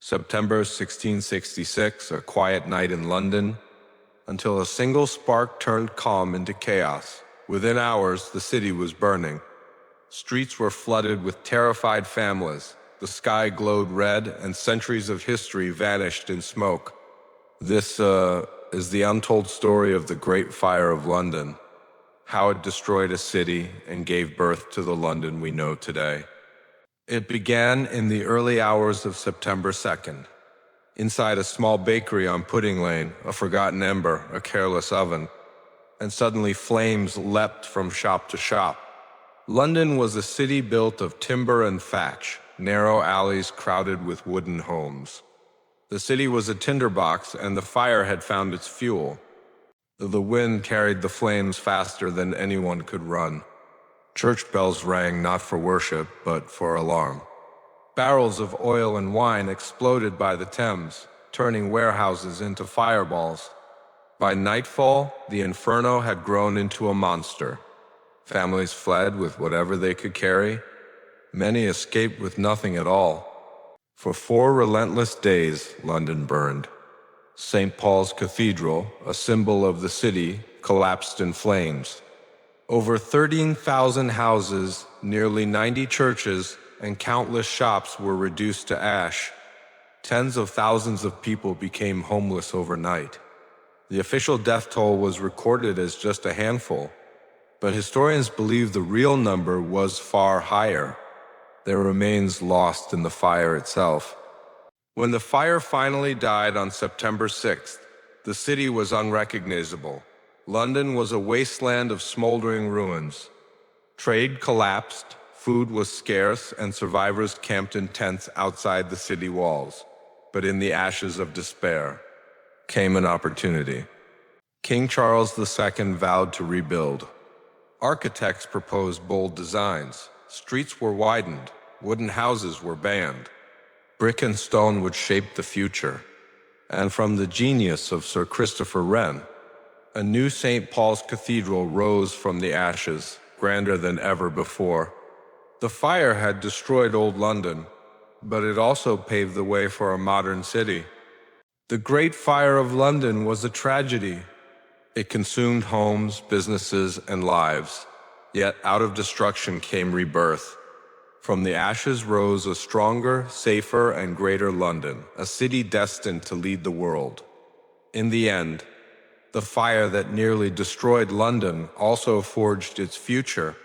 September 1666, a quiet night in London, until a single spark turned calm into chaos. Within hours, the city was burning. Streets were flooded with terrified families. The sky glowed red, and centuries of history vanished in smoke. This is the untold story of the Great Fire of London, how it destroyed a city and gave birth to the London we know today. It began in the early hours of September 2nd. Inside a small bakery on Pudding Lane, a forgotten ember, a careless oven, and suddenly flames leapt from shop to shop. London was a city built of timber and thatch, narrow alleys crowded with wooden homes. The city was a tinderbox, and the fire had found its fuel. The wind carried the flames faster than anyone could run. Church bells rang not for worship, but for alarm. Barrels of oil and wine exploded by the Thames, turning warehouses into fireballs. By nightfall, the inferno had grown into a monster. Families fled with whatever they could carry. Many escaped with nothing at all. For 4 relentless days, London burned. St. Paul's Cathedral, a symbol of the city, collapsed in flames. Over 13,000 houses, nearly 90 churches, and countless shops were reduced to ash. Tens of thousands of people became homeless overnight. The official death toll was recorded as just a handful, but historians believe the real number was far higher. Their remains lost in the fire itself. When the fire finally died on September 6th, the city was unrecognizable. London was a wasteland of smoldering ruins. Trade collapsed, food was scarce, and survivors camped in tents outside the city walls. But in the ashes of despair came an opportunity. King Charles II vowed to rebuild. Architects proposed bold designs. Streets were widened, wooden houses were banned. Brick and stone would shape the future. And from the genius of Sir Christopher Wren, a new St. Paul's Cathedral rose from the ashes, grander than ever before. The fire had destroyed old London, but it also paved the way for a modern city. The Great Fire of London was a tragedy. It consumed homes, businesses, and lives. Yet out of destruction came rebirth. From the ashes rose a stronger, safer, and greater London, a city destined to lead the world. In the end, the fire that nearly destroyed London also forged its future.